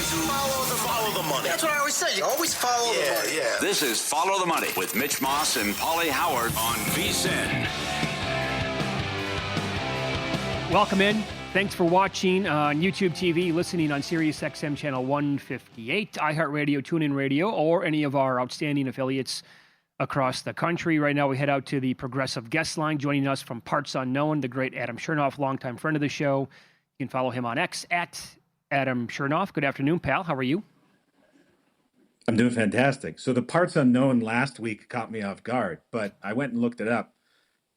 Follow the money. That's what I always say. You always follow the money. Yeah. This is Follow the Money with Mitch Moss and Paulie Howard on VSiN. Welcome in. Thanks for watching on YouTube TV, listening on Sirius XM channel 158, iHeartRadio, TuneIn Radio, or any of our outstanding affiliates across the country. Right now, we head out to the Progressive Guest Line. Joining us from Parts Unknown, the great Adam Chernoff, longtime friend of the show. You can follow him on X at Adam Chernoff. Good afternoon, pal. How are you? I'm doing fantastic. So the Parts Unknown last week caught me off guard, but I went and looked it up.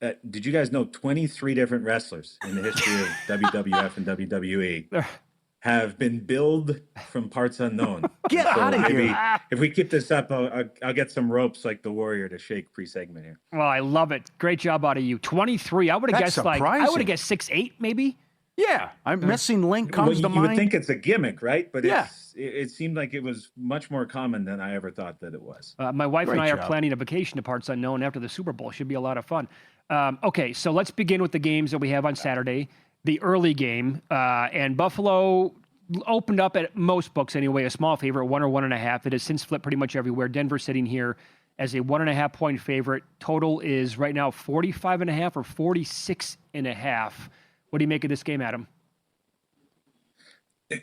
Did you guys know 23 different wrestlers in the history of WWF and WWE have been billed from Parts Unknown? Get out of here. If we keep this up, I'll get some ropes like the Warrior to shake pre-segment here. Well, I love it. Great job out of you. 23. I would have That's guessed surprising. I would have guessed 6, 8 maybe. Yeah, I'm missing link comes to You mind. would think it's a gimmick, right? But Yeah. it seemed like it was much more common than I ever thought that it was. My wife Great and I are job. planning a vacation to Parts Unknown after the Super Bowl. Should be a lot of fun. Okay, so let's begin with the games that we have on Saturday. The early game, and Buffalo opened up at most books anyway, a small favorite, 1 or 1.5. It has since flipped pretty much everywhere. Denver sitting here as a 1.5 point favorite. Total is right now 45.5 or 46.5. What do you make of this game, Adam?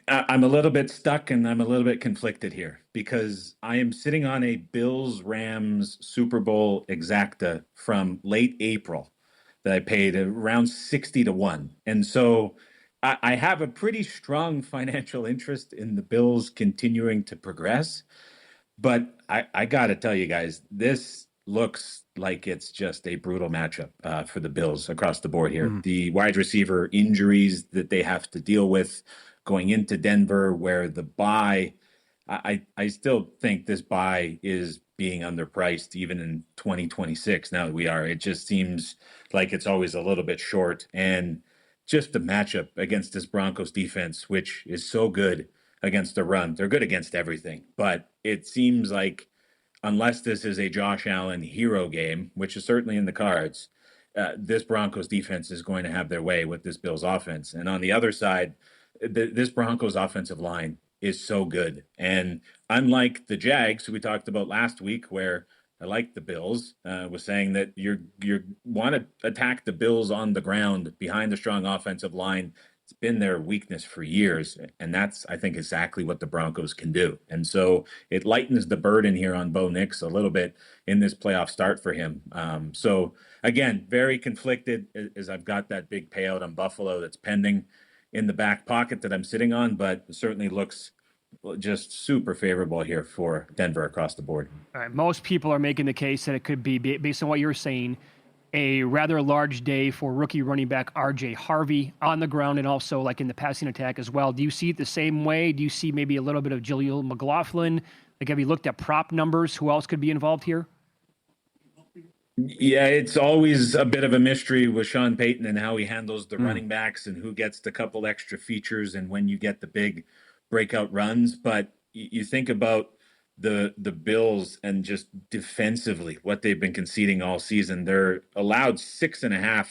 I'm a little bit stuck and I'm a little bit conflicted here because I am sitting on a Bills-Rams Super Bowl exacta from late April that I paid around 60-1. And so I have a pretty strong financial interest in the Bills continuing to progress. But I got to tell you guys, this looks like it's just a brutal matchup for the Bills across the board here. The wide receiver injuries that they have to deal with going into Denver, where the bye, I still think this bye is being underpriced even in 2026. Now that we are, it just seems like it's always a little bit short. And just the matchup against this Broncos defense, which is so good against the run. They're good against everything, but it seems like unless this is a Josh Allen hero game, which is certainly in the cards, this Broncos defense is going to have their way with this Bills offense. And on the other side, this Broncos offensive line is so good. And unlike the Jags, who we talked about last week, where I like the Bills, was saying that you want to attack the Bills on the ground behind the strong offensive line. It's been their weakness for years, and that's, I think, exactly what the Broncos can do. And so it lightens the burden here on Bo Nix a little bit in this playoff start for him. So, again, very conflicted as I've got that big payout on Buffalo that's pending in the back pocket that I'm sitting on, but certainly looks just super favorable here for Denver across the board. All right, most people are making the case that it could be, based on what you're saying, a rather large day for rookie running back R.J. Harvey on the ground and also like in the passing attack as well. Do you see it the same way? Do you see maybe a little bit of Jaleel McLaughlin? Like, have you looked at prop numbers? Who else could be involved here? Yeah, it's always a bit of a mystery with Sean Payton and how he handles the running backs and who gets the couple extra features and when you get the big breakout runs. But you think about the Bills and just defensively what they've been conceding all season. They're allowed 6.5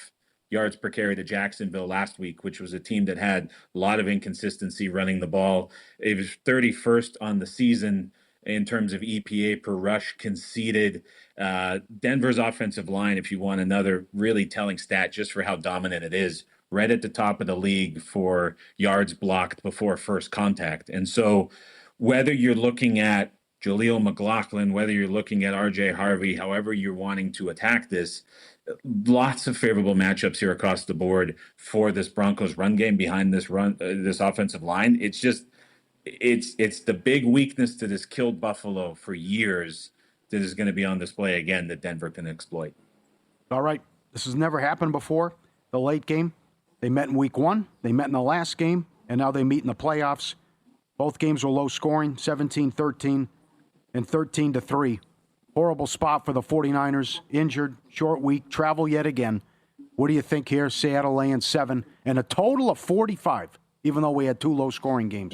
yards per carry to Jacksonville last week, which was a team that had a lot of inconsistency running the ball. It was 31st on the season in terms of EPA per rush conceded. Denver's offensive line, if you want another really telling stat just for how dominant it is, right at the top of the league for yards blocked before first contact. And so whether you're looking at Jaleel McLaughlin, whether you're looking at R.J. Harvey, however you're wanting to attack this, lots of favorable matchups here across the board for this Broncos run game behind this this offensive line. It's just, it's the big weakness to this killed Buffalo for years that is going to be on display again that Denver can exploit. All right. This has never happened before. The late game. They met in week 1. They met in the last game. And now they meet in the playoffs. Both games were low scoring, 17-13 and 13-3. Horrible spot for the 49ers. Injured, short week, travel yet again. What do you think here? Seattle laying 7 and a total of 45, even though we had 2 low scoring games.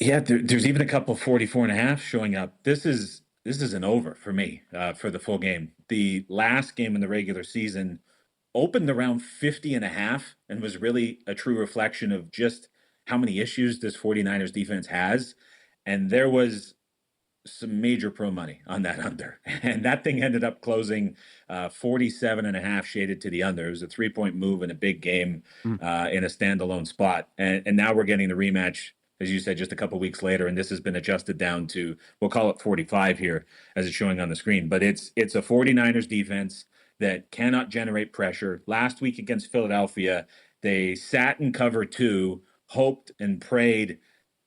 Yeah, there's even a couple 44.5 showing up. This is an over for me for the full game. The last game in the regular season opened around 50.5 and was really a true reflection of just how many issues this 49ers defense has. And there was some major pro money on that under. And that thing ended up closing 47.5 shaded to the under. It was a 3-point move in a big game in a standalone spot. And now we're getting the rematch, as you said, just a couple weeks later. And this has been adjusted down to, we'll call it 45 here as it's showing on the screen. But it's a 49ers defense that cannot generate pressure. Last week against Philadelphia, they sat in cover 2, hoped and prayed.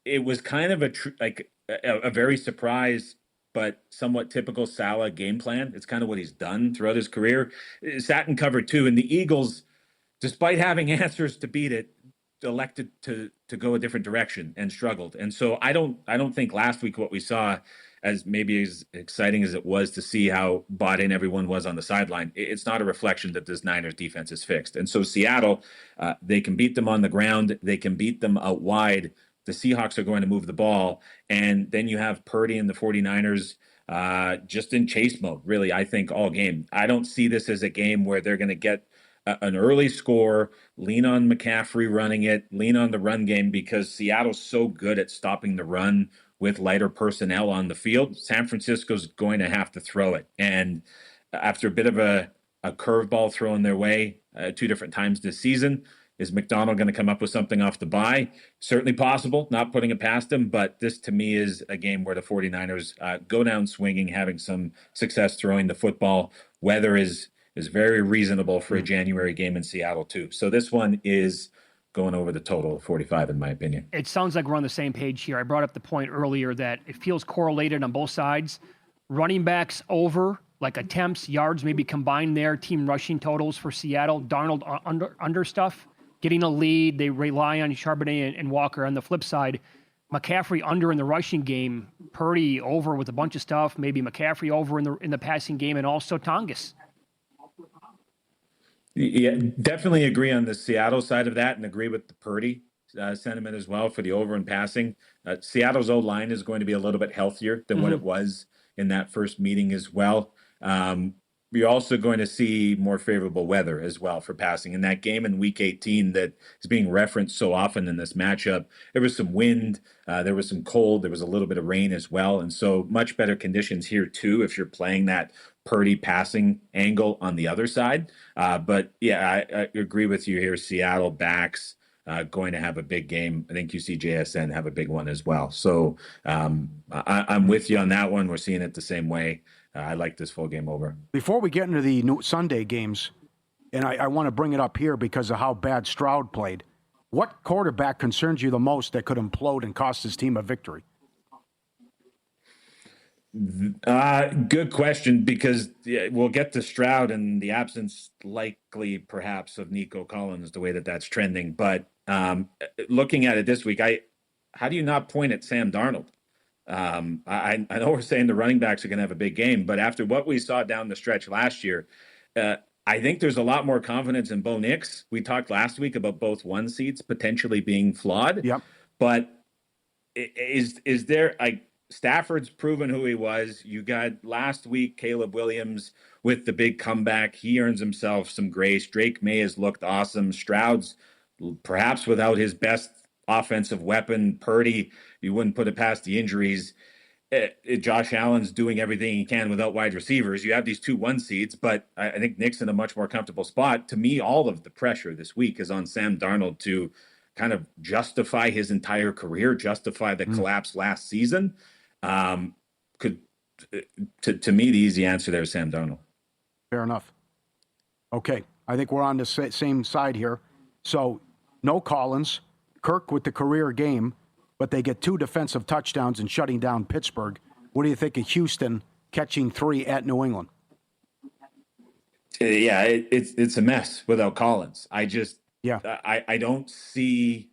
It was kind of a very surprise but somewhat typical Saleh game plan. It's kind of what he's done throughout his career. Sat in cover 2, and the Eagles, despite having answers to beat it, elected to go a different direction and struggled. And so I don't think last week what we saw, as maybe as exciting as it was to see how bought in everyone was on the sideline, it's not a reflection that this Niners defense is fixed. And so Seattle, they can beat them on the ground. They can beat them out wide. The Seahawks are going to move the ball. And then you have Purdy and the 49ers just in chase mode, really, I think, all game. I don't see this as a game where they're going to get an early score, lean on McCaffrey running it, lean on the run game, because Seattle's so good at stopping the run with lighter personnel on the field. San Francisco's going to have to throw it. And after a bit of a curveball thrown their way 2 different times this season, is McDonald going to come up with something off the bye? Certainly possible, not putting it past him, but this to me is a game where the 49ers go down swinging, having some success throwing the football. Weather is very reasonable for a January game in Seattle too. So this one is going over the total of 45 in my opinion. It sounds like we're on the same page here. I brought up the point earlier that it feels correlated on both sides. Running backs over, like attempts, yards maybe combined there, team rushing totals for Seattle. Darnold under stuff. Getting a lead, they rely on Charbonnet and Walker. On the flip side, McCaffrey under in the rushing game, Purdy over with a bunch of stuff, maybe McCaffrey over in the passing game, and also Tongas. Yeah, definitely agree on the Seattle side of that, and agree with the Purdy sentiment as well for the over and passing. Seattle's O-line is going to be a little bit healthier than what it was in that first meeting as well. You're also going to see more favorable weather as well for passing. In that game in Week 18 that is being referenced so often in this matchup, there was some wind, there was some cold, there was a little bit of rain as well. And so much better conditions here too if you're playing that Purdy passing angle on the other side. But yeah, I agree with you here. Seattle backs going to have a big game. I think you see JSN have a big one as well. So I'm with you on that one. We're seeing it the same way. I like this full game over. Before we get into the Sunday games, and I want to bring it up here because of how bad Stroud played, what quarterback concerns you the most that could implode and cost his team a victory? Good question, because we'll get to Stroud and the absence, likely perhaps, of Nico Collins, the way that's trending. But looking at it this week, how do you not point at Sam Darnold? I know we're saying the running backs are going to have a big game, but after what we saw down the stretch last year, I think there's a lot more confidence in Bo Nix. We talked last week about both 1 seeds potentially being flawed. Yep. But is there, Stafford's proven who he was. You got last week Caleb Williams with the big comeback. He earns himself some grace. Drake May has looked awesome. Stroud's perhaps without his best offensive weapon. Purdy, you wouldn't put it past the injuries. Josh Allen's doing everything he can without wide receivers. You have these 2 1 seeds, but I think Nick's in a much more comfortable spot. To me, all of the pressure this week is on Sam Darnold to kind of justify his entire career, justify the collapse last season. To me, the easy answer there is Sam Darnold. Fair enough. Okay, I think we're on the same side here. So, no Collins, Kirk with the career game, but they get 2 defensive touchdowns and shutting down Pittsburgh. What do you think of Houston catching 3 at New England? Yeah, it's a mess without Collins. I don't see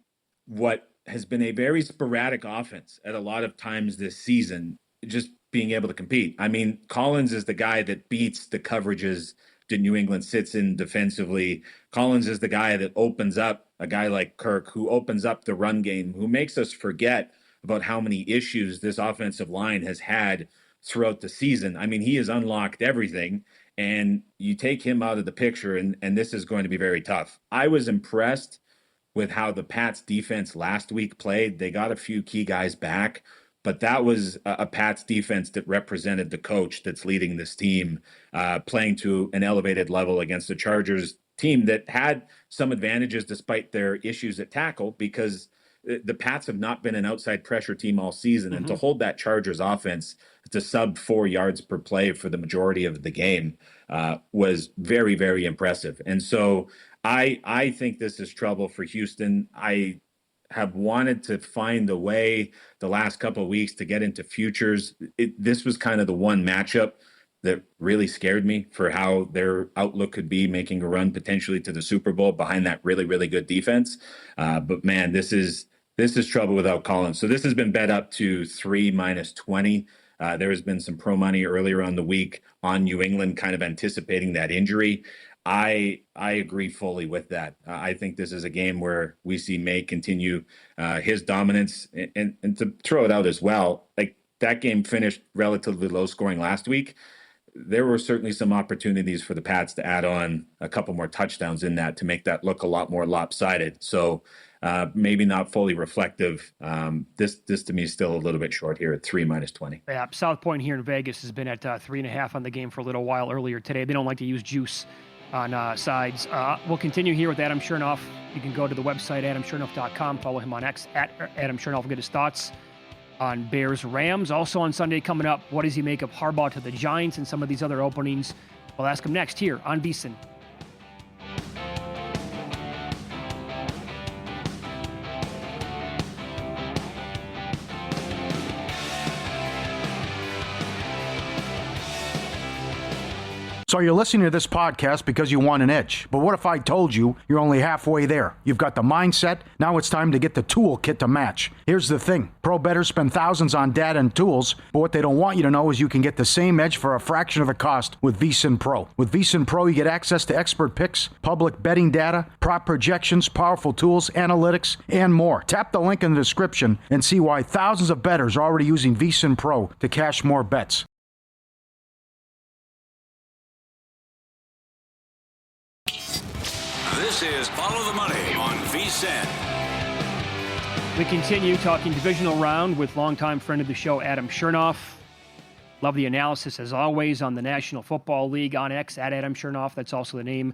what has been a very sporadic offense at a lot of times this season, just being able to compete. I mean, Collins is the guy that beats the coverages that New England sits in defensively. Collins is the guy that opens up a guy like Kirk, who opens up the run game, who makes us forget about how many issues this offensive line has had throughout the season. I mean, he has unlocked everything, and you take him out of the picture, and this is going to be very tough. I was impressed with how the Pats defense last week played. They got a few key guys back, but that was a Pats defense that represented the coach that's leading this team, playing to an elevated level against the Chargers team that had some advantages despite their issues at tackle, because the Pats have not been an outside pressure team all season. And to hold that Chargers offense to sub 4 yards per play for the majority of the game was very, very impressive. And so I think this is trouble for Houston. I have wanted to find a way the last couple of weeks to get into futures. This was kind of the one matchup that really scared me for how their outlook could be, making a run potentially to the Super Bowl behind that really, really good defense. But man, this is trouble without Collins. So this has been bet up to 3 minus 20. There has been some pro money earlier on the week on New England, kind of anticipating that injury. I agree fully with that. I think this is a game where we see May continue his dominance, and to throw it out as well, like that game finished relatively low scoring last week. There were certainly some opportunities for the Pats to add on a couple more touchdowns in that to make that look a lot more lopsided. So maybe not fully reflective. This to me is still a little bit short here at 3 minus 20. Yeah, South Point here in Vegas has been at 3.5 on the game for a little while earlier today. They don't like to use juice on sides. We'll continue here with Adam Chernoff. You can go to the website, adamchernoff.com. Follow him on X, at Adam Chernoff. Get his thoughts on Bears-Rams. Also on Sunday coming up, what does he make of Harbaugh to the Giants and some of these other openings? We'll ask him next here on VSiN. So you're listening to this podcast because you want an edge. But what if I told you you're only halfway there? You've got the mindset. Now it's time to get the toolkit to match. Here's the thing. Pro bettors spend thousands on data and tools, but what they don't want you to know is you can get the same edge for a fraction of the cost with VSiN Pro. With VSiN Pro, you get access to expert picks, public betting data, prop projections, powerful tools, analytics, and more. Tap the link in the description and see why thousands of bettors are already using VSiN Pro to cash more bets. This is Follow the Money on VSiN. We continue talking divisional round with longtime friend of the show, Adam Chernoff. Love the analysis, as always, on the National Football League on X, at Adam Chernoff. That's also the name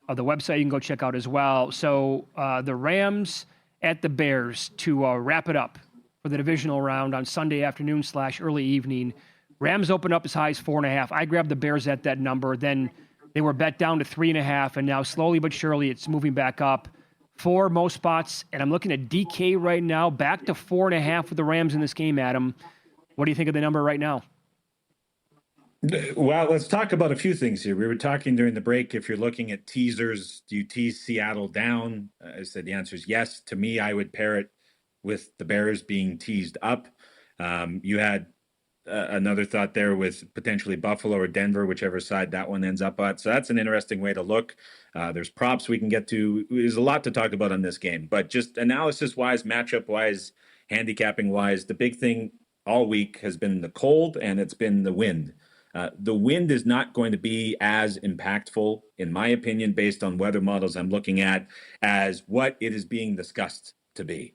of the website you can go check out as well. So the Rams at the Bears to wrap it up for the divisional round on Sunday afternoon / early evening. Rams opened up as high as 4.5. I grabbed the Bears at that number. Then they were bet down to 3.5, and now slowly but surely it's moving back up. 4 most spots, and I'm looking at DK right now, back to 4.5 with the Rams in this game, Adam. What do you think of the number right now? Well, let's talk about a few things here. We were talking during the break, if you're looking at teasers, do you tease Seattle down? I said the answer is yes. To me, I would pair it with the Bears being teased up. You had another thought there with potentially Buffalo or Denver, whichever side that one ends up at. So that's an interesting way to look. There's props we can get to. There's a lot to talk about on this game, but just analysis-wise, matchup-wise, handicapping-wise, the big thing all week has been the cold and it's been the wind. The wind is not going to be as impactful, in my opinion, based on weather models I'm looking at, as what it is being discussed to be.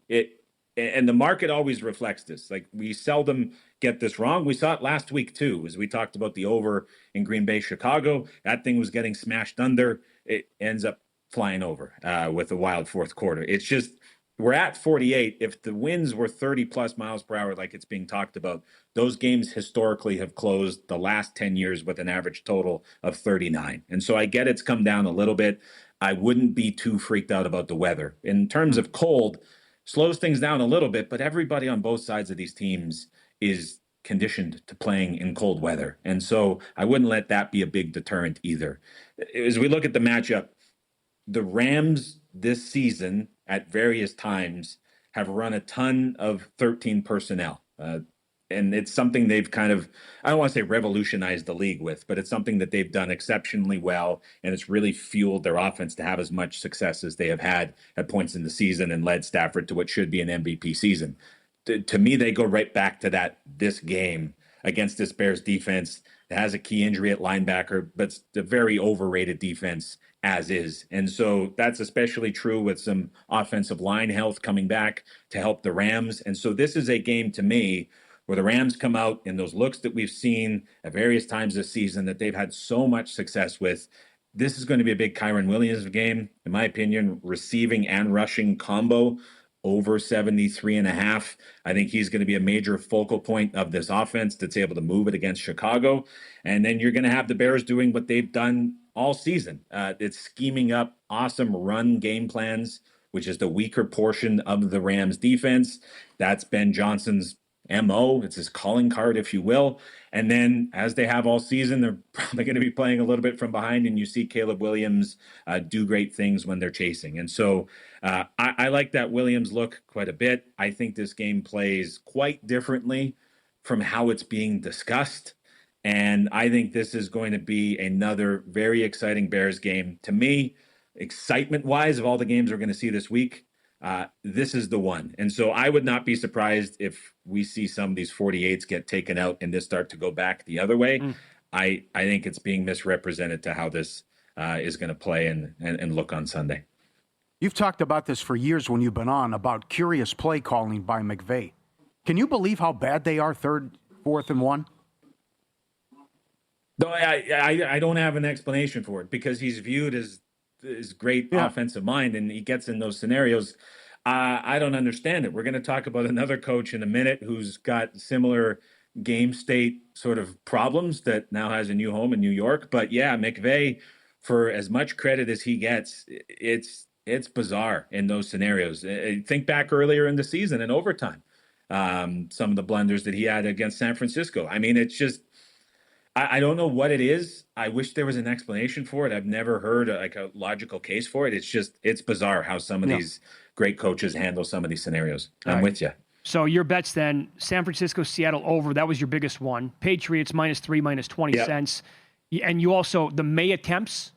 And the market always reflects this. Like, we seldom get this wrong. We saw it last week too, as we talked about the over in Green Bay, Chicago. That thing was getting smashed under. It ends up flying over with a wild fourth quarter. It's just, we're at 48. If the winds were 30 plus miles per hour, like it's being talked about, those games historically have closed the last 10 years with an average total of 39. And so I get it's come down a little bit. I wouldn't be too freaked out about the weather. In terms of cold, slows things down a little bit, but everybody on both sides of these teams is conditioned to playing in cold weather. And so I wouldn't let that be a big deterrent either. As we look at the matchup, the Rams this season at various times have run a ton of 13 personnel. And it's something they've kind of, I don't want to say revolutionized the league with, but it's something that they've done exceptionally well. And it's really fueled their offense to have as much success as they have had at points in the season and led Stafford to what should be an MVP season. To me, they go right back to this game against this Bears defense that has a key injury at linebacker, but it's a very overrated defense as is. And so that's especially true with some offensive line health coming back to help the Rams. And so this is a game to me where the Rams come out in those looks that we've seen at various times this season that they've had so much success with. This is going to be a big Kyren Williams game, in my opinion, receiving and rushing combo over 73.5. I think he's going to be a major focal point of this offense that's able to move it against Chicago. And then you're going to have the Bears doing what they've done all season. It's scheming up awesome run game plans, which is the weaker portion of the Rams defense. That's Ben Johnson's MO. It's his calling card, if you will. And then, as they have all season, they're probably going to be playing a little bit from behind, and you see Caleb Williams do great things when they're chasing. And so I like that Williams look quite a bit. I think this game plays quite differently from how it's being discussed. And I think this is going to be another very exciting Bears game. To me, excitement-wise, of all the games we're going to see this week, this is the one. And so I would not be surprised if we see some of these 48s get taken out and this start to go back the other way. I think it's being misrepresented to how this is going to play and look on Sunday. You've talked about this for years when you've been on, about curious play calling by McVay. Can you believe how bad they are 3rd, 4th, and 1? No, I don't have an explanation for it because he's viewed as great offensive mind and he gets in those scenarios. I don't understand it. We're going to talk about another coach in a minute who's got similar game state sort of problems that now has a new home in New York. But yeah, McVay, for as much credit as he gets, it's bizarre in those scenarios. Think back earlier in the season in overtime, some of the blunders that he had against San Francisco. I mean, it's just, I don't know what it is. I wish there was an explanation for it. I've never heard a logical case for it. It's bizarre how some of these great coaches handle some of these scenarios. I'm with you. So your bets then, San Francisco, Seattle over, that was your biggest one. Patriots -3, -20 cents. And you also, the May attempts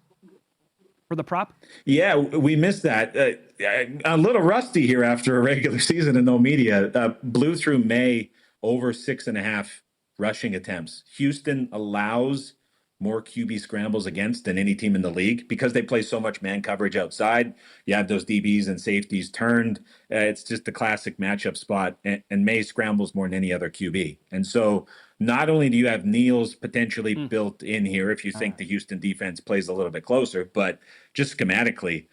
for the prop? Yeah, we missed that. A little rusty here after a regular season and no media. Blew through May over 6.5 rushing attempts. Houston allows more QB scrambles against than any team in the league because they play so much man coverage outside. You have those DBs and safeties turned. It's just a classic matchup spot. And May scrambles more than any other QB. And so not only do you have Neal's potentially built in here if you think the Houston defense plays a little bit closer, but just schematically,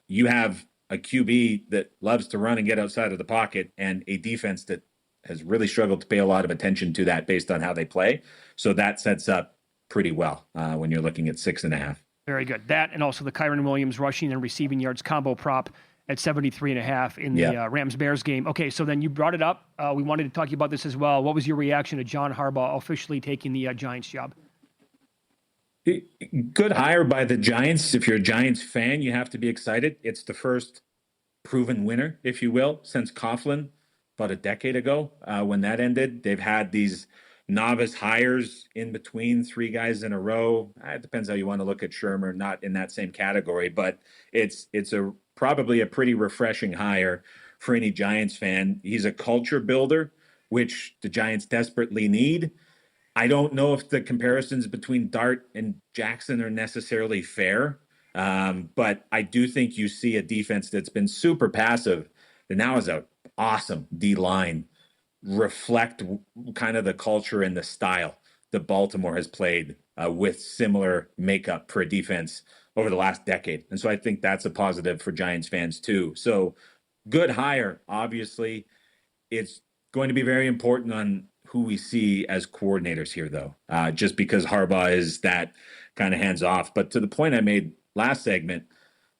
you have a QB that loves to run and get outside of the pocket and a defense that has really struggled to pay a lot of attention to that based on how they play. So that sets up pretty well when you're looking at 6.5. Very good. That and also the Kyren Williams rushing and receiving yards combo prop at 73.5 in the Rams-Bears game. Okay, so then you brought it up. We wanted to talk to you about this as well. What was your reaction to John Harbaugh officially taking the Giants job? Good hire by the Giants. If you're a Giants fan, you have to be excited. It's the first proven winner, if you will, since Coughlin about a decade ago when that ended. They've had these novice hires in between 3 guys in a row. It depends how you want to look at Shermer, not in that same category, but it's probably a pretty refreshing hire for any Giants fan. He's a culture builder, which the Giants desperately need. I don't know if the comparisons between Dart and Jackson are necessarily fair, but I do think you see a defense that's been super passive that now is a awesome D-line reflect kind of the culture and the style that Baltimore has played with similar makeup for a defense over the last decade. And so I think that's a positive for Giants fans too. So good hire, obviously. It's going to be very important on who we see as coordinators here, though, just because Harbaugh is that kind of hands off. But to the point I made last segment,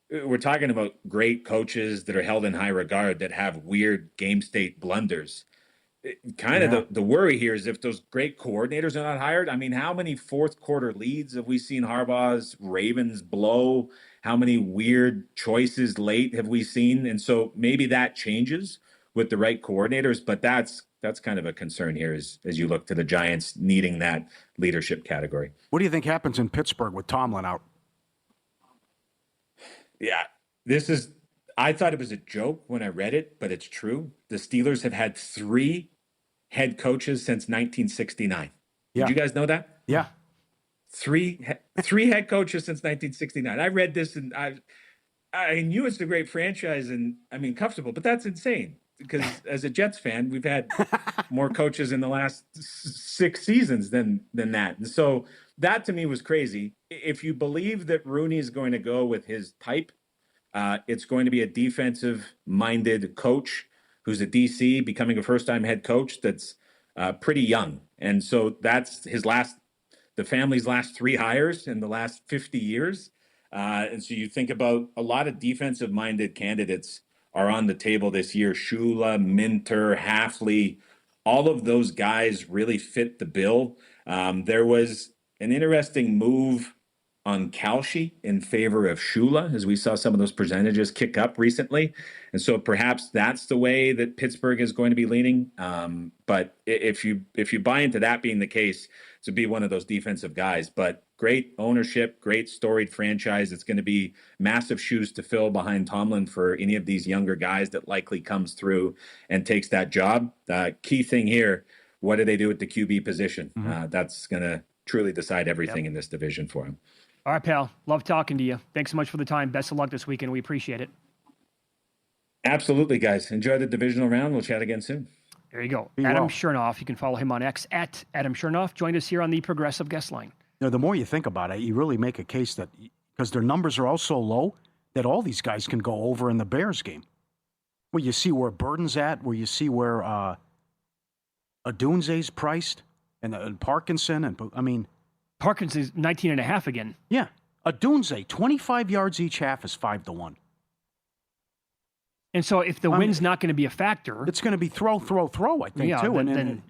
we're talking about great coaches that are held in high regard that have weird game state blunders. The worry here is if those great coordinators are not hired. I mean, how many fourth quarter leads have we seen Harbaugh's Ravens blow? How many weird choices late have we seen? And so maybe that changes with the right coordinators, but that's kind of a concern here as you look to the Giants needing that leadership category. What do you think happens in Pittsburgh with Tomlin out? Yeah, I thought it was a joke when I read it, but it's true. The Steelers have had 3 head coaches since 1969. Did you guys know that? Yeah. Three head coaches since 1969. I read this and I knew it's a great franchise and I mean comfortable, but that's insane because as a Jets fan, we've had more coaches in the last 6 seasons than that. And so that to me was crazy. If you believe that Rooney is going to go with his type, it's going to be a defensive-minded coach who's a DC becoming a first-time head coach that's pretty young. And so that's the family's last 3 hires in the last 50 years. And so you think about a lot of defensive-minded candidates are on the table this year. Shula, Minter, Hafley, all of those guys really fit the bill. There was an interesting move on Kalshi in favor of Shula, as we saw some of those percentages kick up recently. And so perhaps that's the way that Pittsburgh is going to be leaning. But if you buy into that being the case, to be one of those defensive guys. But great ownership, great storied franchise. It's going to be massive shoes to fill behind Tomlin for any of these younger guys that likely comes through and takes that job. Key thing here, what do they do at the QB position? That's going to truly decide everything in this division for him. All right, pal. Love talking to you. Thanks so much for the time. Best of luck this weekend. We appreciate it. Absolutely, guys. Enjoy the divisional round. We'll chat again soon. There you go. Adam Chernoff. You can follow him on X at Adam Chernoff. Joined us here on the Progressive Guest Line. The more you think about it, you really make a case that because their numbers are all so low that all these guys can go over in the Bears game. Where you see where Burton's at, where you see where Adunze's priced, and Parkinson, and I mean... Parkinson's 19.5 again. Yeah. Adunze, 25 yards each half is 5-1. And so if the wind's not going to be a factor... It's going to be throw, I think, too.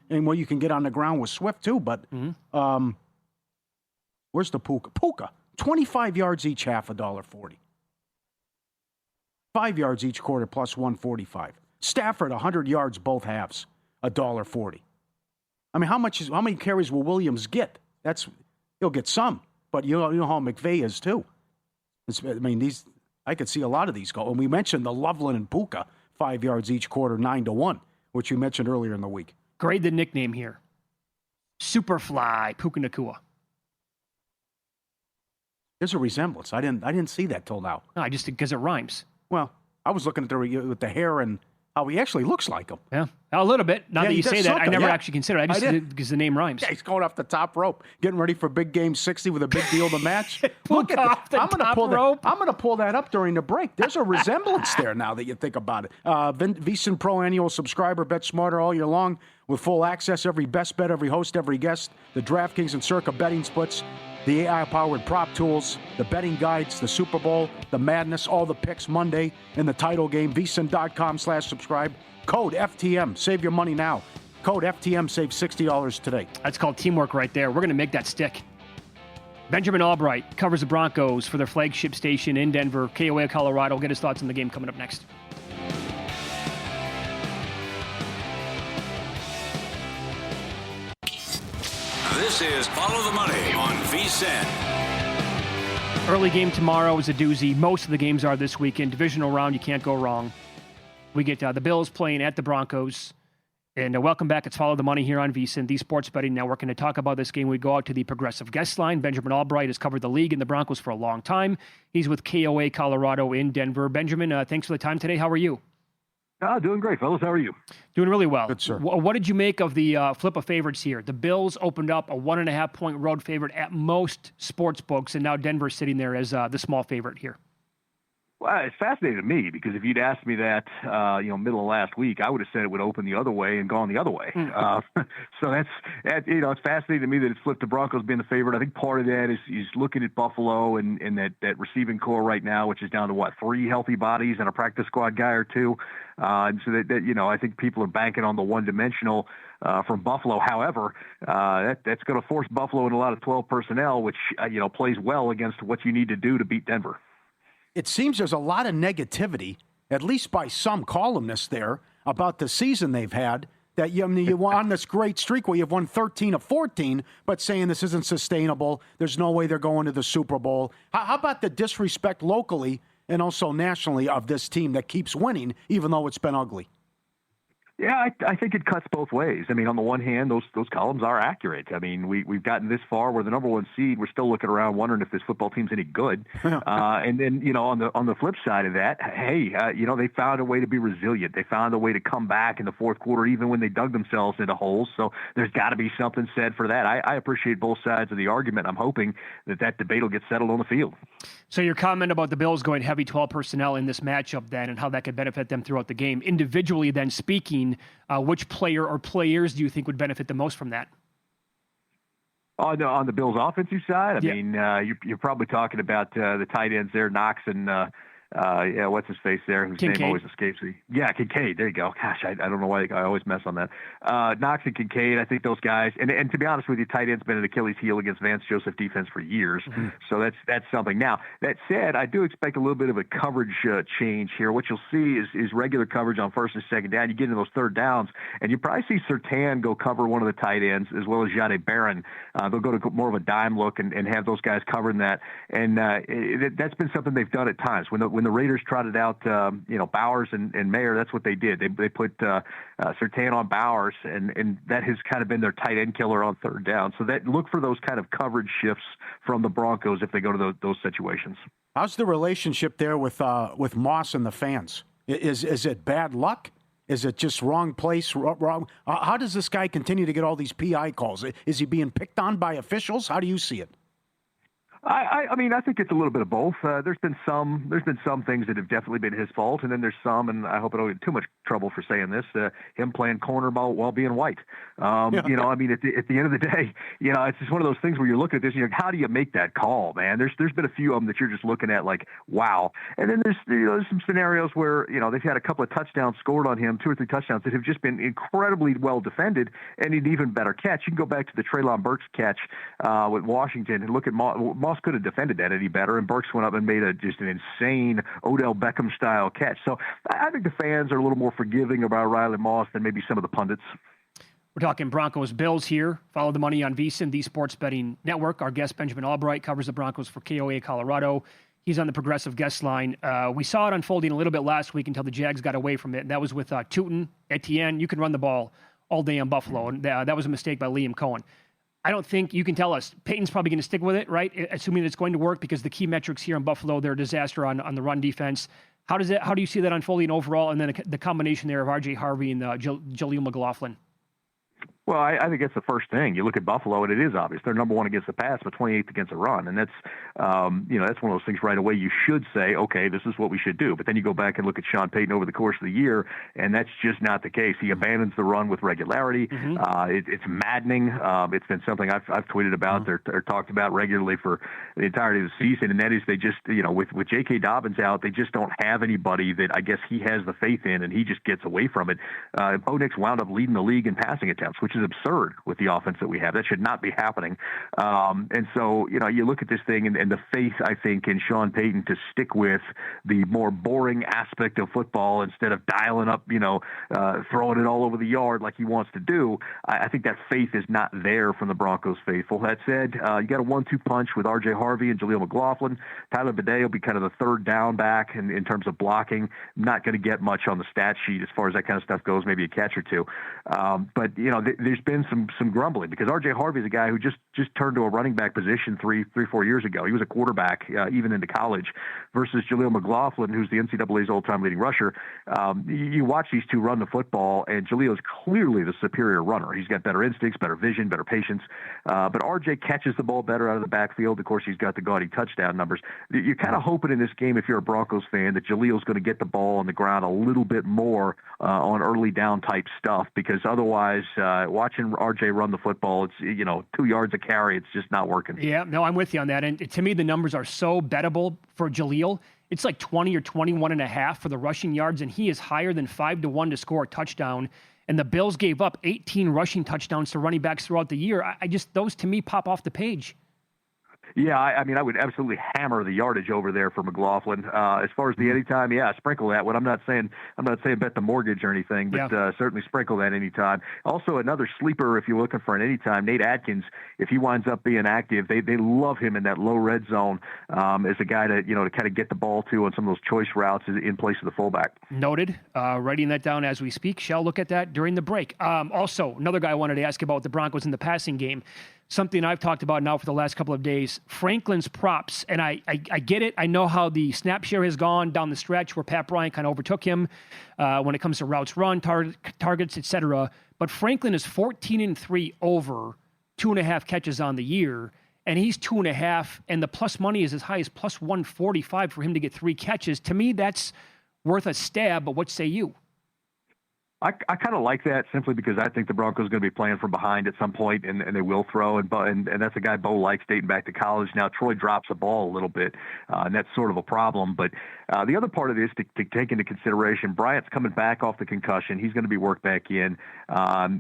And where you can get on the ground with Swift, too. But where's the Puka? Puka, 25 yards each half, $1.40. 5 yards each quarter, plus 145. Stafford, 100 yards both halves, $1.40. I mean, how many carries will Williams get? He'll get some, but you know how McVay is, too. I could see a lot of these go. And we mentioned the Loveland and Puka, 5 yards each quarter, 9-1, which you mentioned earlier in the week. Grade the nickname here. Superfly Puka Nacua. There's a resemblance. I didn't see that till now. No, just because it rhymes. Well, I was looking at the hair and how he actually looks like him. Yeah, a little bit. Now that you say that, I never actually considered it. I just did it because the name rhymes. Yeah, he's going off the top rope, getting ready for big game 60 with a big deal to match. Look at off the top rope. I'm going to pull that up during the break. There's a resemblance there now that you think about it. VSiN Pro annual subscriber, bet smarter all year long with full access, every best bet, every host, every guest, the DraftKings and Circa betting splits, the AI-powered prop tools, the betting guides, the Super Bowl, the madness, all the picks Monday in the title game. VSiN.com/subscribe. Code FTM. Save your money now. Code FTM. Save $60 today. That's called teamwork right there. We're going to make that stick. Benjamin Albright covers the Broncos for their flagship station in Denver, KOA, Colorado. We'll get his thoughts on the game coming up next. This is Follow the Money on VSiN. Early game tomorrow is a doozy. Most of the games are this weekend. Divisional round, you can't go wrong. We get the Bills playing at the Broncos. And welcome back. It's Follow the Money here on VSiN, the Sports Betting Network. And to talk about this game, we go out to the Progressive Guest Line. Benjamin Albright has covered the league and the Broncos for a long time. He's with KOA Colorado in Denver. Benjamin, thanks for the time today. How are you? Doing great, fellas. How are you? Doing really well. Good, sir. What did you make of the flip of favorites here? The Bills opened up a 1.5-point road favorite at most sports books, and now Denver's sitting there as the small favorite here. Well, it's fascinating to me because if you'd asked me that, middle of last week, I would have said it would open the other way and gone the other way. So that's it's fascinating to me that it's flipped to Broncos being the favorite. I think part of that is looking at Buffalo and that receiving core right now, which is down to 3 healthy bodies and a practice squad guy or 2. And so that I think people are banking on the one-dimensional from Buffalo. However, that's going to force Buffalo in a lot of 12 personnel, which plays well against what you need to do to beat Denver. It seems there's a lot of negativity, at least by some columnists there, about the season they've had, that you're on this great streak where you've won 13 of 14, but saying this isn't sustainable, there's no way they're going to the Super Bowl. How about the disrespect locally and also nationally of this team that keeps winning, even though it's been ugly? Yeah, I think it cuts both ways. I mean, on the one hand, those columns are accurate. I mean, we've gotten this far. We're the number one seed. We're still looking around wondering if this football team's any good. And then, on the flip side of that, hey, they found a way to be resilient. They found a way to come back in the fourth quarter, even when they dug themselves into holes. So there's got to be something said for that. I appreciate both sides of the argument. I'm hoping that debate will get settled on the field. So your comment about the Bills going heavy 12 personnel in this matchup then, and how that could benefit them throughout the game, individually then speaking, which player or players do you think would benefit the most from that? On the Bills' offensive side, I Yeah. mean, you're probably talking about the tight ends there, Knox and what's his face there, whose Kincaid. name always escapes me. Yeah, Kincaid. There you go. Gosh, I don't know why I always mess on that. Knox and Kincaid, I think those guys, and to be honest with you, tight end's been an Achilles heel against Vance Joseph defense for years. Mm-hmm. So that's something. Now, that said, I do expect a little bit of a coverage change here. What you'll see is regular coverage on first and second down. You get into those third downs, and you probably see Surtain go cover one of the tight ends, as well as Jahdae Barron. They'll go to more of a dime look and have those guys covering that. And that's been something they've done at times. When the Raiders trotted out, Bowers and Mayer, that's what they did. They put Surtain on Bowers, and that has kind of been their tight end killer on third down. So look for those kind of coverage shifts from the Broncos if they go to those situations. How's the relationship there with Moss and the fans? Is it bad luck? Is it just wrong place, wrong? How does this guy continue to get all these PI calls? Is he being picked on by officials? How do you see it? I mean, I think it's a little bit of both. There's been some things that have definitely been his fault, and then there's some, and I hope I don't get too much trouble for saying this, him playing cornerball while being white. I mean, at the end of the day, it's just one of those things where you're looking at this, and you're like, how do you make that call, man? There's been a few of them that you're just looking at like, wow. And then there's some scenarios where, they've had a couple of touchdowns scored on him, 2 or 3 touchdowns that have just been incredibly well defended and an even better catch. You can go back to the Treylon Burks catch with Washington and look at Moss could have defended that any better, and Burks went up and made just an insane Odell Beckham style catch. So I think the fans are a little more forgiving about Riley Moss than maybe some of the pundits. We're talking Broncos Bills here. Follow the money on VSiN, the Sports Betting Network. Our guest Benjamin Albright covers the Broncos for KOA Colorado. He's on the Progressive guest line. We saw it unfolding a little bit last week until the Jags got away from it, and that was with Tootin, Etienne. You can run the ball all day on Buffalo, and that was a mistake by Liam Cohen. I don't think you can tell us. Peyton's probably going to stick with it, right? Assuming it's going to work, because the key metrics here in Buffalo, they're a disaster on the run defense. How do you see that unfolding overall? And then the combination there of R.J. Harvey and Jaleel McLaughlin. Well, I think that's the first thing. You look at Buffalo, and it is obvious. They're number one against the pass, but 28th against the run. And that's, that's one of those things right away you should say, okay, this is what we should do. But then you go back and look at Sean Payton over the course of the year, and that's just not the case. He abandons the run with regularity. Mm-hmm. It's maddening. It's been something I've tweeted about or talked about regularly for the entirety of the season, and that is they just, with J.K. Dobbins out, they just don't have anybody that I guess he has the faith in, and he just gets away from it. Bo Nix wound up leading the league in passing attempts, which is absurd with the offense that we have. That should not be happening. And so, you look at this thing and the faith, I think, in Sean Payton to stick with the more boring aspect of football instead of dialing up, throwing it all over the yard like he wants to do. I think that faith is not there from the Broncos faithful. That said, you got a 1-2 punch with R.J. Harvey and Jaleel McLaughlin. Tyler Bidet will be kind of the third down back in terms of blocking. Not going to get much on the stat sheet as far as that kind of stuff goes, maybe a catch or two. But, there's been some grumbling because R.J. Harvey is a guy who just turned to a running back position 4 years ago. He was a quarterback even into college versus Jaleel McLaughlin, who's the NCAA's all-time leading rusher. You watch these two run the football, and Jaleel is clearly the superior runner. He's got better instincts, better vision, better patience. But R.J. catches the ball better out of the backfield. Of course, he's got the gaudy touchdown numbers. You're kind of hoping in this game, if you're a Broncos fan, that Jaleel's going to get the ball on the ground a little bit more on early down type stuff, because otherwise watching R.J. run the football, it's 2 yards a carry. It's just not working. Yeah, no, I'm with you on that. And to me, the numbers are so bettable for Jaleel. It's like 20 or 21.5 for the rushing yards, and he is higher than 5-1 to score a touchdown. And the Bills gave up 18 rushing touchdowns to running backs throughout the year. Those to me pop off the page. Yeah, I mean, I would absolutely hammer the yardage over there for McLaughlin. As far as the anytime, yeah, sprinkle that one. I'm not saying bet the mortgage or anything, but certainly sprinkle that anytime. Also, another sleeper if you're looking for an anytime, Nate Atkins. If he winds up being active, they love him in that low red zone as a guy to kind of get the ball to on some of those choice routes in place of the fullback. Noted. Writing that down as we speak. Shall look at that during the break. Also, another guy I wanted to ask about the Broncos in the passing game. Something I've talked about now for the last couple of days, Franklin's props. And I get it. I know how the snap share has gone down the stretch where Pat Bryant kind of overtook him when it comes to routes run, targets, etc. But Franklin is 14-3 over 2.5 catches on the year. And he's 2.5, and the plus money is as high as plus 145 for him to get 3 catches. To me, that's worth a stab, but what say you? I kind of like that simply because I think the Broncos are going to be playing from behind at some point, and they will throw, and that's a guy Bo likes dating back to college. Now, Troy drops the ball a little bit, and that's sort of a problem. But the other part of this to take into consideration, Bryant's coming back off the concussion. He's going to be worked back in.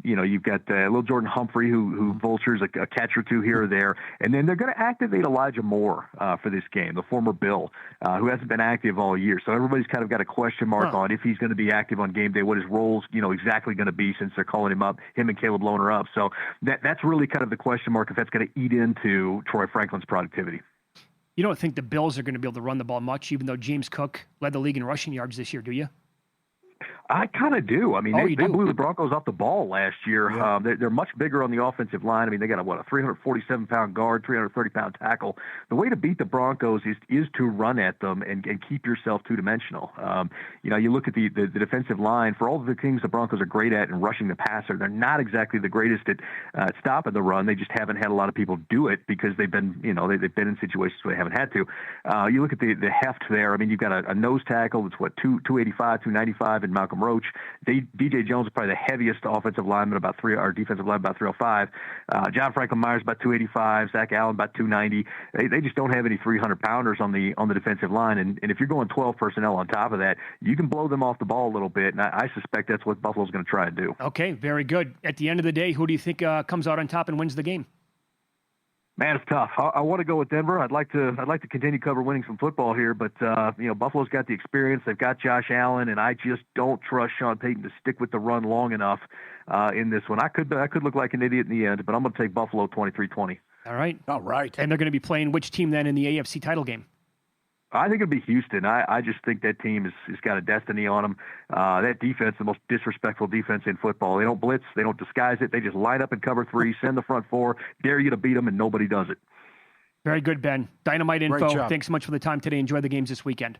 You've got little Jordan Humphrey who vultures a catch or two here or there, and then they're going to activate Elijah Moore for this game, the former Bill, who hasn't been active all year. So everybody's kind of got a question mark on if he's going to be active on game day, what his role's exactly going to be since they're calling him and Caleb Lohner up. So that's really kind of the question mark if that's going to eat into Troy Franklin's productivity. You don't think the Bills are going to be able to run the ball much, even though James Cook led the league in rushing yards this year, do you? I kind of do. I mean, they blew the Broncos off the ball last year. Yeah. They're much bigger on the offensive line. I mean, they got a 347-pound guard, 330-pound tackle. The way to beat the Broncos is to run at them and keep yourself two-dimensional. You look at the defensive line. For all of the things the Broncos are great at in rushing the passer, they're not exactly the greatest at stopping the run. They just haven't had a lot of people do it because they've been in situations where they haven't had to. You look at the heft there. I mean, you've got a nose tackle that's 285, 295, and Malcolm Roach. DJ Jones is probably the heaviest offensive lineman, or defensive lineman, about 305. John Franklin Myers about 285. Zach Allen about 290. They just don't have any 300-pounders on the defensive line. And if you're going 12 personnel on top of that, you can blow them off the ball a little bit. And I suspect that's what Buffalo's going to try and do. Okay, very good. At the end of the day, who do you think comes out on top and wins the game? Man, it's tough. I want to go with Denver. I'd like to continue cover winning some football here, but Buffalo's got the experience. They've got Josh Allen, and I just don't trust Sean Payton to stick with the run long enough in this one. I could look like an idiot in the end, but I'm going to take Buffalo 23-20. All right. And they're going to be playing which team then in the AFC title game? I think it'd be Houston. I just think that team has got a destiny on them. That defense, the most disrespectful defense in football. They don't blitz. They don't disguise it. They just line up and cover 3, send the front 4, dare you to beat them, and nobody does it. Very good, Ben. Dynamite info. Thanks so much for the time today. Enjoy the games this weekend.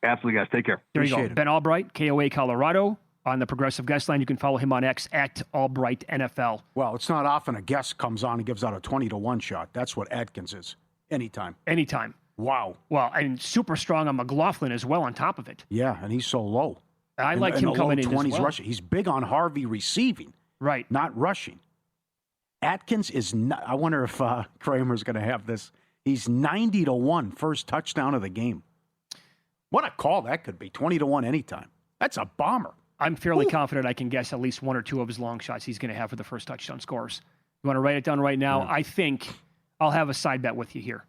Absolutely, guys. Take care. There you go. Ben Albright, KOA Colorado, on the Progressive Guest Line. You can follow him on X at Albright NFL. Well, it's not often a guest comes on and gives out a 20-1 shot. That's what Atkins is. Anytime. Wow. Well, and super strong on McLaughlin as well on top of it. Yeah, and he's so low. I like him coming in as well. Rushing. He's big on Harvey receiving. Right. Not rushing. Atkins is not, I wonder if Kramer's going to have this. He's 90-1 first touchdown of the game. What a call that could be. 20-1 anytime. That's a bomber. I'm fairly confident I can guess at least 1 or 2 of his long shots he's going to have for the first touchdown scores. You want to write it down right now? Yeah. I think I'll have a side bet with you here.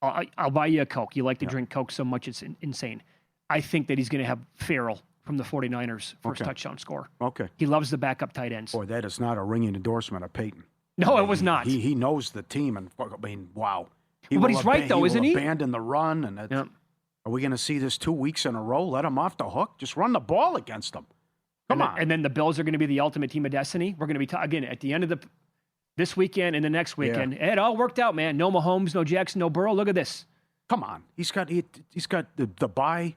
I'll buy you a Coke. You like to drink Coke so much, it's insane. I think that he's going to have Farrell from the 49ers first touchdown score. Okay. He loves the backup tight ends. Boy, that is not a ringing endorsement of Peyton. No, it was not. He knows the team, and I mean, wow. But he's right, though, isn't he? Abandon the run, and are we going to see this 2 weeks in a row? Let him off the hook. Just run the ball against them. Come on. And then the Bills are going to be the ultimate team of destiny. We're going to be, again, at the end of this weekend and the next weekend. Yeah. It all worked out, man. No Mahomes, no Jackson, no Burrow. Look at this. Come on. He's got the bye,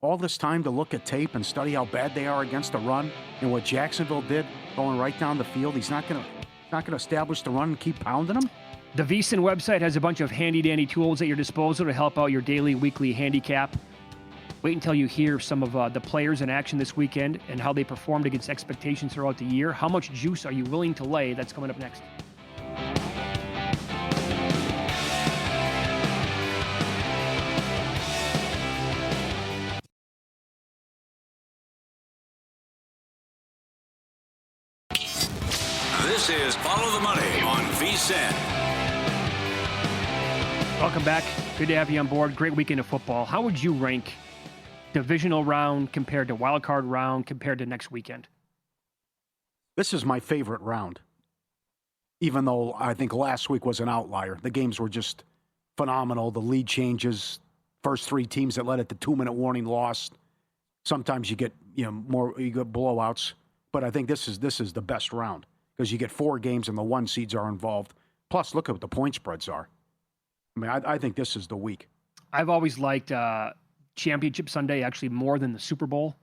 all this time to look at tape and study how bad they are against the run and what Jacksonville did going right down the field. He's not going to establish the run and keep pounding them. The VSiN website has a bunch of handy-dandy tools at your disposal to help out your daily, weekly handicap. Wait until you hear some of the players in action this weekend and how they performed against expectations throughout the year. How much juice are you willing to lay? That's coming up next. This is Follow the Money on VSiN. Welcome back. Good to have you on board. Great weekend of football. How would you rank divisional round compared to wild card round compared to next weekend? This is my favorite round, even though I think last week was an outlier. The games were just phenomenal. The lead changes, first three teams that led at the 2-minute warning lost. Sometimes you get you get blowouts, but I think this is the best round because you get 4 games and the 1 seeds are involved. Plus, look at what the point spreads are. I mean, I think this is the week. I've always liked Championship Sunday actually more than the Super Bowl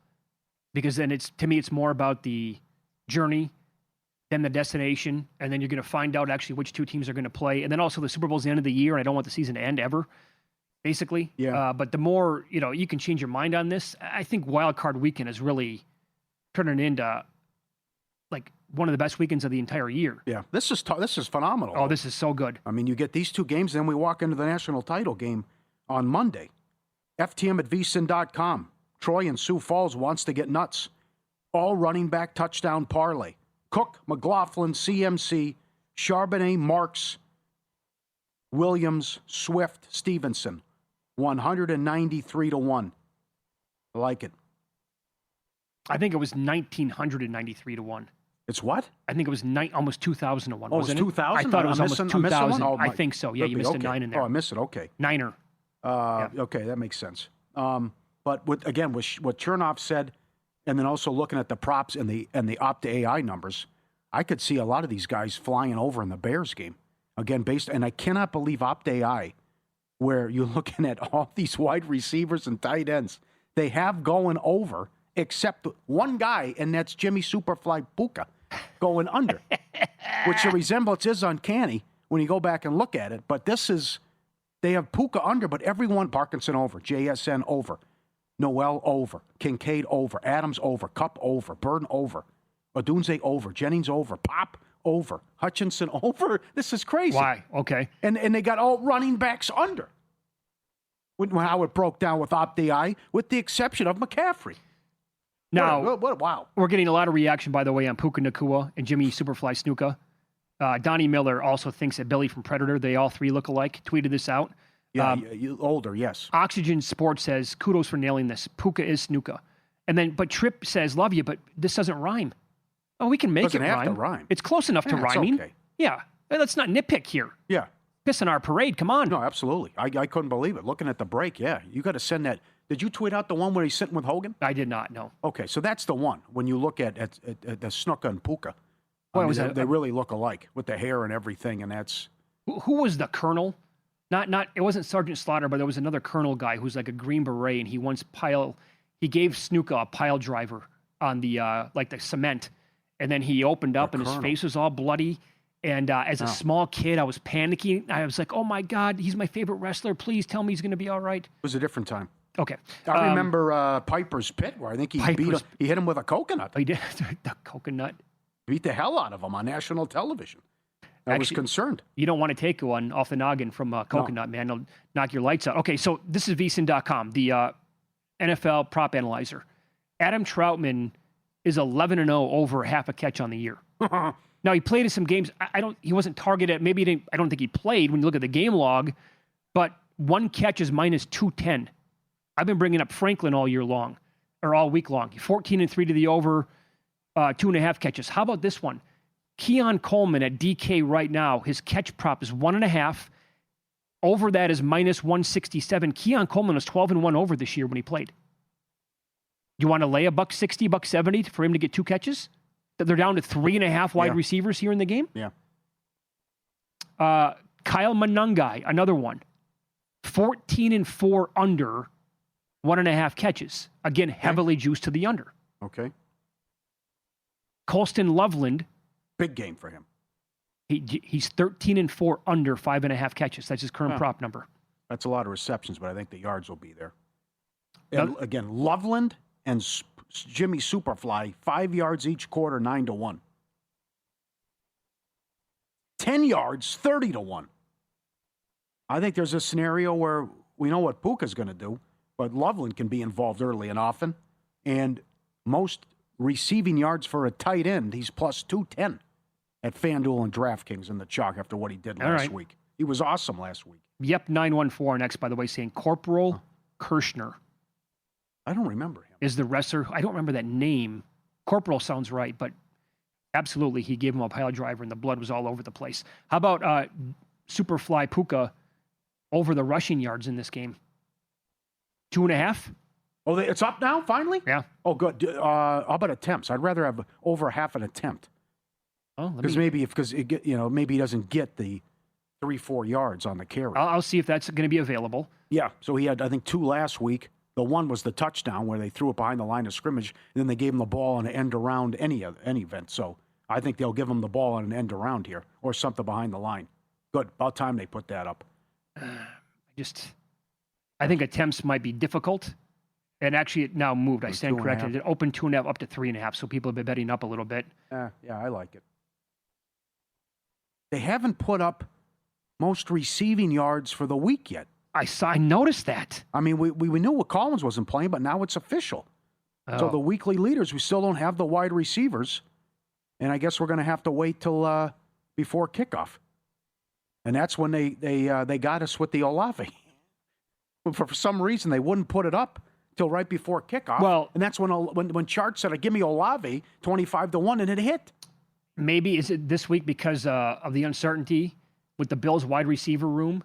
because then to me it's more about the journey than the destination, and then you're going to find out actually which 2 teams are going to play, and then also the Super Bowl's the end of the year, and I don't want the season to end ever, basically. Yeah. But the more you can change your mind on this. I think Wild Card Weekend is really turning into like one of the best weekends of the entire year. Yeah, this is phenomenal. Oh, this is so good. I mean, you get these 2 games, then we walk into the national title game on Monday. FTM at vsin.com. Troy in Sioux Falls wants to get nuts. All running back touchdown parlay. Cook, McLaughlin, CMC, Charbonnet, Marks, Williams, Swift, Stevenson. 193-1. I like it. I think it was 1,993-1. It's what? I think it was almost 2,000 to 1. Oh, it was 2,000? I thought it was almost 2,000. Oh, I think so. Yeah, you missed a 9 in there. Oh, I missed it. Okay. Niner. Yeah. Okay, that makes sense. But with what Chernoff said, and then also looking at the props and the Opta AI numbers, I could see a lot of these guys flying over in the Bears game. Again, and I cannot believe Opta AI, where you're looking at all these wide receivers and tight ends, they have going over, except one guy, and that's Jimmy Superfly Puka going under, which the resemblance is uncanny when you go back and look at it. But they have Puka under, but everyone, Parkinson over, JSN over, Noel over, Kincaid over, Adams over, Kupp over, Burden over, Odunze over, Jennings over, Pop over, Hutchinson over. This is crazy. Why? Okay. And they got all running backs under. How it broke down with OpDI, with the exception of McCaffrey. Now, wow. We're getting a lot of reaction, by the way, on Puka Nacua and Jimmy Superfly Snuka. Donnie Miller also thinks that Billy from Predator, they all 3 look alike, tweeted this out. Yeah, older, yes. Oxygen Sports says, kudos for nailing this. Puka is Snuka. But Tripp says, love you, but this doesn't rhyme. Oh, we can make Doesn't it have rhyme. to rhyme. It's close enough to It's rhyming. okay. Yeah. Hey, let's not nitpick here. Yeah. Piss on our parade. Come on. No, absolutely. I couldn't believe it. Looking at the break, yeah. You got to send that. Did you tweet out the one where he's sitting with Hogan? I did not, no. Okay, so that's the one. When you look at the Snuka and Puka, they really look alike with the hair and everything, and that's... Who was the colonel? Not. It wasn't Sergeant Slaughter, but there was another colonel guy who's like a Green Beret, and he gave Snuka a pile driver on the the cement, and then he opened up, and his face was all bloody. And as a small kid, I was panicking. I was like, "Oh my God, he's my favorite wrestler! Please tell me he's going to be all right." It was a different time. Okay, I remember Piper's Pit, where I think he hit him with a coconut. Oh, he did the coconut. Beat the hell out of him on national television. I was concerned. You don't want to take one off the noggin from coconut, man. It'll knock your lights out. Okay, so this is vsin.com, the NFL prop analyzer. Adam Troutman is 11-0 over half a catch on the year. Now, he played in some games. He wasn't targeted. Maybe he didn't. I don't think he played when you look at the game log, but 1 catch is minus 210. I've been bringing up Franklin all year long, or all week long. 14-3 to the over, 2.5 catches. How about this one? Keon Coleman at DK right now, his catch prop is 1.5. Over that is minus 167. Keon Coleman was 12-1 over this year when he played. You want to lay $160, $170 for him to get 2 catches? They're down to 3.5 wide receivers here in the game? Yeah. Kyle Monangai, another one. 14-4 under, 1.5 catches. Again, heavily juiced to the under. Okay. Colston Loveland. Big game for him. He's 13-4 under 5.5 catches. That's his current prop number. That's a lot of receptions, but I think the yards will be there. And again, Loveland and Jimmy Superfly, 5 yards each quarter, 9-1. 10 yards, 30-1. I think there's a scenario where we know what Puka's going to do, but Loveland can be involved early and often. And most receiving yards for a tight end, he's plus 210 at FanDuel and DraftKings in the chalk after what he did last week. He was awesome last week. Yep, 914 next, by the way, saying Corporal Kirshner I don't remember him. is the wrestler. I don't remember that name. Corporal sounds right, but absolutely, he gave him a pile driver and the blood was all over the place. How about Superfly Puka over the rushing yards in this game? 2.5? Oh, it's up now, finally? Yeah. Oh, good. How about attempts? I'd rather have over half an attempt. Oh, Because maybe maybe he doesn't get the 3-4 yards on the carry. I'll see if that's going to be available. Yeah, so he had, I think, 2 last week. The one was the touchdown where they threw it behind the line of scrimmage, and then they gave him the ball on an end around any event. So I think they'll give him the ball on an end around here or something behind the line. Good. About time they put that up. I think attempts might be difficult. And actually, it now moved. I stand corrected. It opened 2.5 up to 3.5, so people have been betting up a little bit. Yeah, I like it. They haven't put up most receiving yards for the week yet. I noticed that. I mean, we knew what Collins wasn't playing, but now it's official. Oh. So the weekly leaders, we still don't have the wide receivers, and I guess we're going to have to wait till before kickoff. And that's when they got us with the Olave. For some reason, they wouldn't put it up till right before kickoff. Well, and that's when Chart said, "Give me Olave 25-1," and it hit. Maybe is it this week because of the uncertainty with the Bills' wide receiver room,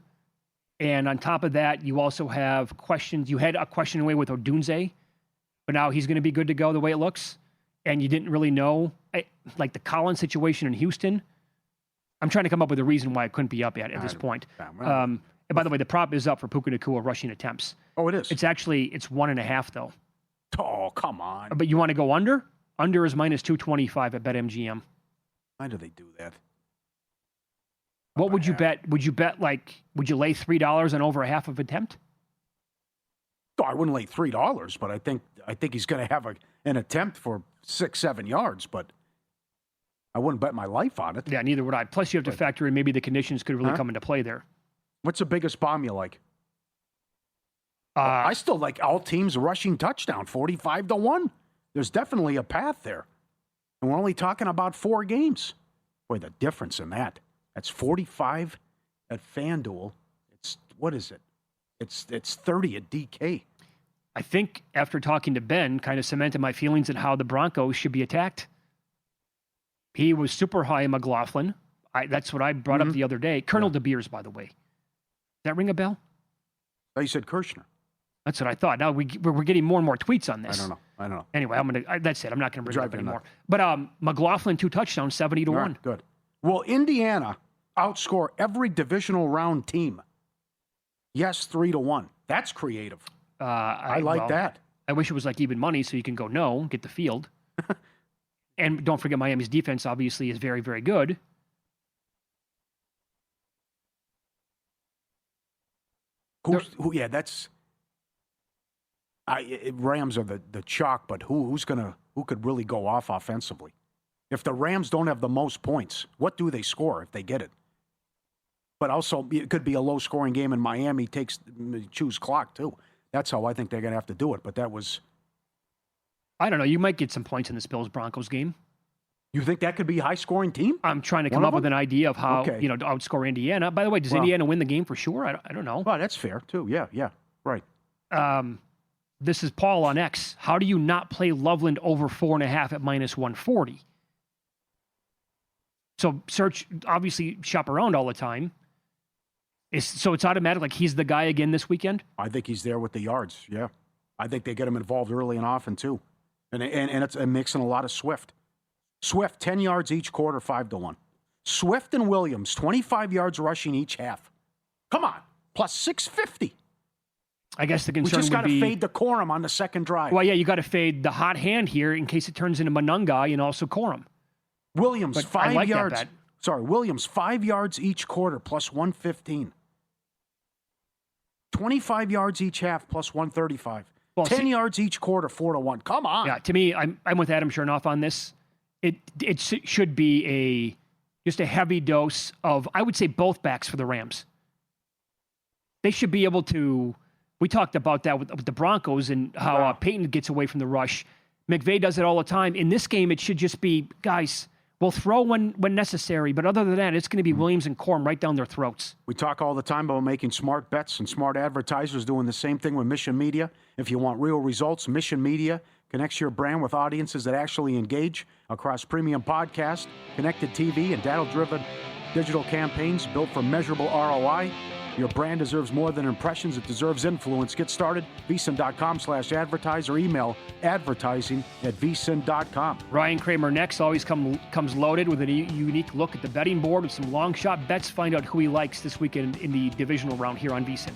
and on top of that, you also have questions. You had a question away with Odunze, but now he's going to be good to go the way it looks, and you didn't really know, like the Collins situation in Houston. I'm trying to come up with a reason why it couldn't be up yet at this point. And by the way, the prop is up for Puka Nacua rushing attempts. Oh, it is. It's 1.5 though. Oh, come on. But you want to go under? Under is minus 225 at BetMGM. Why do they do that? What would you bet? Would you bet would you lay $3 on over a half of attempt? Oh, I wouldn't lay $3, but I think he's going to have an attempt for 6-7 yards, but I wouldn't bet my life on it. Yeah, neither would I. Plus, you have to factor in maybe the conditions could really come into play there. What's the biggest bomb you like? I still like all teams rushing touchdown, 45-1. There's definitely a path there. And we're only talking about 4 games. Boy, the difference in that. That's 45 at FanDuel. What is it? It's 30 at DK. I think after talking to Ben, kind of cemented my feelings on how the Broncos should be attacked. He was super high in McLaughlin. That's what I brought up the other day. Colonel De Beers, by the way. Does that ring a bell? Oh, you said Kirshner. That's what I thought. Now we're getting more and more tweets on this. I don't know. Anyway, that's it. I'm not going to bring it up anymore. But McLaughlin 2 touchdowns, 70-1. Right, good. Will Indiana outscore every divisional round team? Yes, 3-1. That's creative. I like that. I wish it was like even money so you can go no, get the field. And don't forget Miami's defense obviously is very, very good. Yeah, that's. Rams are the chalk, but who could really go off offensively? If the Rams don't have the most points, what do they score if they get it? But also, it could be a low-scoring game, and Miami choose clock too. That's how I think they're going to have to do it. But that was. I don't know. You might get some points in this Bills-Broncos game. You think that could be a high-scoring team? I'm trying to come up with an idea of how to outscore Indiana. By the way, does Indiana win the game for sure? I don't know. Well, that's fair too. Yeah, right. This is Paul on X. How do you not play Loveland over 4.5 at minus 140? So search, obviously shop around all the time. So it's automatic, like he's the guy again this weekend? I think he's there with the yards, yeah. I think they get him involved early and often too. And it's mixing a lot of Swift. Swift, 10 yards each quarter, 5-1. Swift and Williams, 25 yards rushing each half. Come on, plus 650. I guess the concern we just got to fade the Corum on the second drive. Well, yeah, you got to fade the hot hand here in case it turns into Monungai and also Corum. Williams, but 5 yards. Williams, 5 yards each quarter, plus 115. 25 yards each half, plus 135. Well, 10 yards each quarter, 4-1. Come on. Yeah, to me, I'm with Adam Chernoff on this. It should be just a heavy dose of, I would say, both backs for the Rams. They should be able to. We talked about that with the Broncos and how Peyton gets away from the rush. McVay does it all the time. In this game, it should just be, guys, We'll throw when necessary, but other than that, it's going to be Williams and Corum right down their throats. We talk all the time about making smart bets, and smart advertisers doing the same thing with Mission Media. If you want real results, Mission Media connects your brand with audiences that actually engage across premium podcast, connected TV, and data-driven digital campaigns built for measurable ROI. Your brand deserves more than impressions. It deserves influence. Get started, vsin.com/advertise, or email advertising@vsin.com. Ryan Kramer next always comes loaded with a unique look at the betting board with some long shot bets. Find out who he likes this weekend in the divisional round here on VSiN.